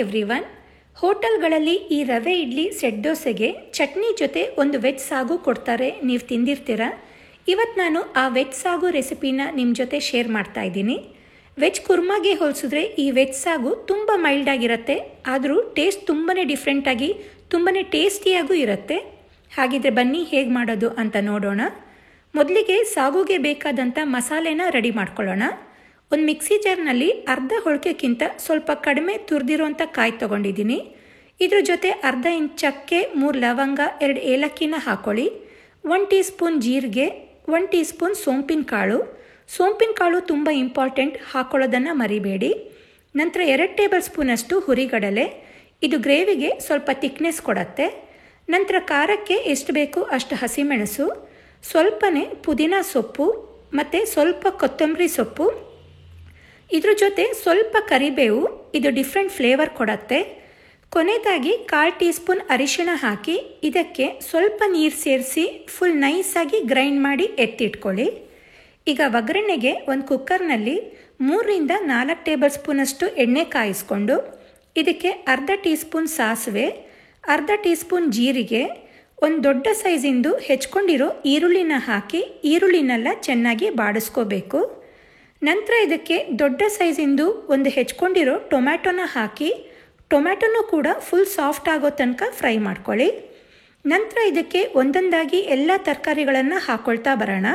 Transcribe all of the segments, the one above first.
Everyone. ಹೋಟೆಲ್ಗಳಲ್ಲಿ ಈ ರವೆ ಇಡ್ಲಿ ಸೆಟ್ ದೋಸೆಗೆ ಚಟ್ನಿ ಜೊತೆ ಒಂದು ವೆಜ್ ಸಾಗು ಕೊಡ್ತಾರೆ, ನೀವು ತಿಂದಿರ್ತೀರ. ಇವತ್ತು ನಾನು ಆ ವೆಜ್ ಸಾಗು ರೆಸಿಪಿನ ನಿಮ್ಮ ಜೊತೆ ಶೇರ್ ಮಾಡ್ತಾ ಇದ್ದೀನಿ. ವೆಜ್ ಕುರ್ಮಾಗೆ ಹೋಲಿಸಿದ್ರೆ ಈ ವೆಜ್ ಸಾಗು ತುಂಬ ಮೈಲ್ಡ್ ಆಗಿರುತ್ತೆ, ಆದರೂ ಟೇಸ್ಟ್ ತುಂಬಾ ಡಿಫ್ರೆಂಟಾಗಿ ತುಂಬಾ ಟೇಸ್ಟಿಯಾಗೂ ಇರುತ್ತೆ. ಹಾಗಿದ್ರೆ ಬನ್ನಿ ಹೇಗೆ ಮಾಡೋದು ಅಂತ ನೋಡೋಣ. ಮೊದಲಿಗೆ ಸಾಗುಗೆ ಬೇಕಾದಂಥ ಮಸಾಲೆನ ರೆಡಿ ಮಾಡ್ಕೊಳ್ಳೋಣ. ಒಂದು ಮಿಕ್ಸಿ ಜಾರ್ನಲ್ಲಿ ಅರ್ಧ ಹೋಳಿಗೆಕ್ಕಿಂತ ಸ್ವಲ್ಪ ಕಡಿಮೆ ತುರಿದಿರೋಂಥ ಕಾಯಿ ತೊಗೊಂಡಿದ್ದೀನಿ. ಇದ್ರ ಜೊತೆ ಅರ್ಧ ಇಂಚ್ ಚಕ್ಕೆ, 3 ಲವಂಗ, 2 ಏಲಕ್ಕಿನ ಹಾಕ್ಕೊಳ್ಳಿ. 1 ಟೀ ಸ್ಪೂನ್ ಜೀರಿಗೆ, 1 ಟೀ ಸ್ಪೂನ್ ಸೋಂಪಿನ ಕಾಳು. ಸೋಂಪಿನ ಕಾಳು ತುಂಬ ಇಂಪಾರ್ಟೆಂಟ್, ಹಾಕ್ಕೊಳ್ಳೋದನ್ನು ಮರಿಬೇಡಿ. ನಂತರ 2 ಟೇಬಲ್ ಸ್ಪೂನಷ್ಟು ಹುರಿಗಡಲೆ, ಇದು ಗ್ರೇವಿಗೆ ಸ್ವಲ್ಪ ಥಿಕ್ನೆಸ್ ಕೊಡುತ್ತೆ. ನಂತರ ಖಾರಕ್ಕೆ ಎಷ್ಟು ಬೇಕು ಅಷ್ಟು ಹಸಿಮೆಣಸು, ಸ್ವಲ್ಪನೇ ಪುದೀನ ಸೊಪ್ಪು ಮತ್ತು ಸ್ವಲ್ಪ ಕೊತ್ತಂಬರಿ ಸೊಪ್ಪು. ಇದ್ರ ಜೊತೆ ಸ್ವಲ್ಪ ಕರಿಬೇವು, ಇದು ಡಿಫ್ರೆಂಟ್ ಫ್ಲೇವರ್ ಕೊಡುತ್ತೆ. ಕೊನೆಯದಾಗಿ 1/4 ಟೀ ಸ್ಪೂನ್ ಅರಿಶಿಣ ಹಾಕಿ ಇದಕ್ಕೆ ಸ್ವಲ್ಪ ನೀರು ಸೇರಿಸಿ ಫುಲ್ ನೈಸಾಗಿ ಗ್ರೈಂಡ್ ಮಾಡಿ ಎತ್ತಿಟ್ಕೊಳ್ಳಿ. ಈಗ ಒಗ್ಗರಣೆಗೆ ಒಂದು ಕುಕ್ಕರ್ನಲ್ಲಿ 3ರಿಂದ 4 ಟೇಬಲ್ ಸ್ಪೂನಷ್ಟು ಎಣ್ಣೆ ಕಾಯಿಸ್ಕೊಂಡು ಇದಕ್ಕೆ ಅರ್ಧ ಟೀ ಸ್ಪೂನ್ ಸಾಸಿವೆ, ಅರ್ಧ ಟೀ ಸ್ಪೂನ್ ಜೀರಿಗೆ, ಒಂದು ದೊಡ್ಡ ಸೈಜಿಂದು ಹೆಚ್ಕೊಂಡಿರೋ ಈರುಳ್ಳಿನ ಹಾಕಿ ಈರುಳ್ಳಿನೆಲ್ಲ ಚೆನ್ನಾಗಿ ಬಾಡಿಸ್ಕೋಬೇಕು. ನಂತರ ಇದಕ್ಕೆ ದೊಡ್ಡ ಸೈಜಿಂದು ಒಂದು ಹೆಚ್ಕೊಂಡಿರೋ ಟೊಮ್ಯಾಟೊನ ಹಾಕಿ ಟೊಮ್ಯಾಟೊನೂ ಕೂಡ ಫುಲ್ ಸಾಫ್ಟ್ ಆಗೋ ತನಕ ಫ್ರೈ ಮಾಡ್ಕೊಳ್ಳಿ. ನಂತರ ಇದಕ್ಕೆ ಒಂದೊಂದಾಗಿ ಎಲ್ಲ ತರಕಾರಿಗಳನ್ನು ಹಾಕ್ಕೊಳ್ತಾ ಬರೋಣ.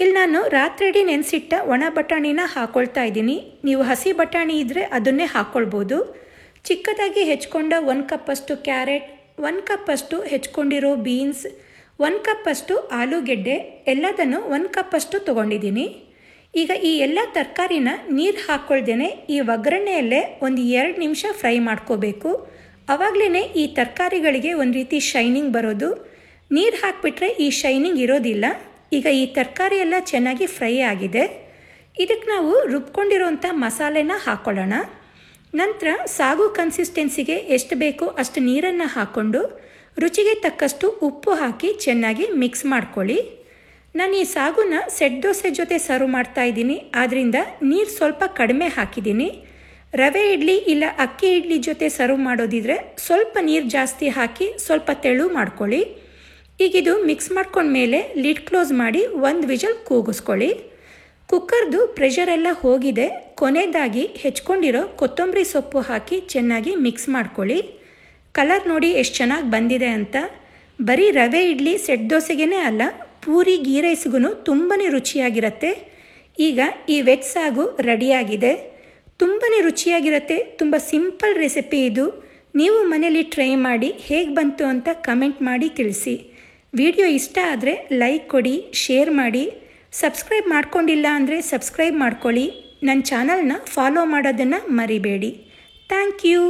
ಇಲ್ಲಿ ನಾನು ರಾತ್ರಿ ನೆನೆಸಿಟ್ಟ ಒಣ ಬಟಾಣಿನ ಹಾಕ್ಕೊಳ್ತಾ ಇದ್ದೀನಿ. ನೀವು ಹಸಿ ಬಟಾಣಿ ಇದ್ದರೆ ಅದನ್ನೇ ಹಾಕ್ಕೊಳ್ಬೋದು. ಚಿಕ್ಕದಾಗಿ ಹೆಚ್ಕೊಂಡ 1 ಕಪ್ಪಷ್ಟು ಕ್ಯಾರೆಟ್, 1 ಕಪ್ಪಷ್ಟು ಹೆಚ್ಕೊಂಡಿರೋ ಬೀನ್ಸ್, 1 ಕಪ್ಪಷ್ಟು ಆಲೂಗೆಡ್ಡೆ, ಎಲ್ಲದನ್ನು 1 ಕಪ್ಪಷ್ಟು ತೊಗೊಂಡಿದ್ದೀನಿ. ಈಗ ಈ ಎಲ್ಲ ತರಕಾರಿನ ನೀರು ಹಾಕ್ಕೊಳ್ದೇನೆ ಈ ಒಗ್ಗರಣೆಯಲ್ಲೇ ಒಂದು 2 ನಿಮಿಷ ಫ್ರೈ ಮಾಡ್ಕೋಬೇಕು. ಆವಾಗಲೇ ಈ ತರಕಾರಿಗಳಿಗೆ ಒಂದು ರೀತಿ ಶೈನಿಂಗ್ ಬರೋದು. ನೀರು ಹಾಕಿಬಿಟ್ರೆ ಈ ಶೈನಿಂಗ್ ಇರೋದಿಲ್ಲ. ಈಗ ಈ ತರಕಾರಿ ಎಲ್ಲ ಚೆನ್ನಾಗಿ ಫ್ರೈ ಆಗಿದೆ. ಇದಕ್ಕೆ ನಾವು ರುಬ್ಕೊಂಡಿರೋಂಥ ಮಸಾಲೆನ ಹಾಕ್ಕೊಳ್ಳೋಣ. ನಂತರ ಸಾಗು ಕನ್ಸಿಸ್ಟೆನ್ಸಿಗೆ ಎಷ್ಟು ಬೇಕೋ ಅಷ್ಟು ನೀರನ್ನು ಹಾಕ್ಕೊಂಡು ರುಚಿಗೆ ತಕ್ಕಷ್ಟು ಉಪ್ಪು ಹಾಕಿ ಚೆನ್ನಾಗಿ ಮಿಕ್ಸ್ ಮಾಡ್ಕೊಳ್ಳಿ. ನಾನು ಈ ಸಾಗುನ ಸೆಟ್ ದೋಸೆ ಜೊತೆ ಸರ್ವ್ ಮಾಡ್ತಾ ಇದ್ದೀನಿ, ಆದ್ದರಿಂದ ನೀರು ಸ್ವಲ್ಪ ಕಡಿಮೆ ಹಾಕಿದ್ದೀನಿ. ರವೆ ಇಡ್ಲಿ ಇಲ್ಲ ಅಕ್ಕಿ ಇಡ್ಲಿ ಜೊತೆ ಸರ್ವ್ ಮಾಡೋದಿದ್ರೆ ಸ್ವಲ್ಪ ನೀರು ಜಾಸ್ತಿ ಹಾಕಿ ಸ್ವಲ್ಪ ತೆಳು ಮಾಡ್ಕೊಳ್ಳಿ. ಈಗಿದು ಮಿಕ್ಸ್ ಮಾಡ್ಕೊಂಡ್ಮೇಲೆ ಲಿಡ್ ಕ್ಲೋಸ್ ಮಾಡಿ 1 ವಿಷಲ್ ಕೂಗಿಸ್ಕೊಳ್ಳಿ. ಕುಕ್ಕರ್ದು ಪ್ರೆಷರೆಲ್ಲ ಹೋಗಿದೆ. ಕೊನೆಯದಾಗಿ ಹೆಚ್ಕೊಂಡಿರೋ ಕೊತ್ತಂಬರಿ ಸೊಪ್ಪು ಹಾಕಿ ಚೆನ್ನಾಗಿ ಮಿಕ್ಸ್ ಮಾಡ್ಕೊಳ್ಳಿ. ಕಲರ್ ನೋಡಿ ಎಷ್ಟು ಚೆನ್ನಾಗಿ ಬಂದಿದೆ ಅಂತ. ಬರೀ ರವೆ ಇಡ್ಲಿ ಸೆಟ್ ದೋಸೆಗೇ ಅಲ್ಲ, ಪೂರಿ ಗೀ ರೈಸ್ಗೂ ತುಂಬಾ ರುಚಿಯಾಗಿರುತ್ತೆ. ಈಗ ಈ ವೆಜ್ ಸಾಗು ರೆಡಿಯಾಗಿದೆ. ತುಂಬಾ ರುಚಿಯಾಗಿರುತ್ತೆ. ತುಂಬ ಸಿಂಪಲ್ ರೆಸಿಪಿ ಇದು. ನೀವು ಮನೇಲಿ ಟ್ರೈ ಮಾಡಿ ಹೇಗೆ ಬಂತು ಅಂತ ಕಮೆಂಟ್ ಮಾಡಿ ತಿಳಿಸಿ. ವಿಡಿಯೋ ಇಷ್ಟ ಆದರೆ ಲೈಕ್ ಕೊಡಿ, ಶೇರ್ ಮಾಡಿ. ಸಬ್ಸ್ಕ್ರೈಬ್ ಮಾಡ್ಕೊಂಡಿಲ್ಲ ಅಂದರೆ ಸಬ್ಸ್ಕ್ರೈಬ್ ಮಾಡ್ಕೊಳ್ಳಿ. ನನ್ನ ಚಾನಲ್ನ ಫಾಲೋ ಮಾಡೋದನ್ನು ಮರಿಬೇಡಿ. Thank you.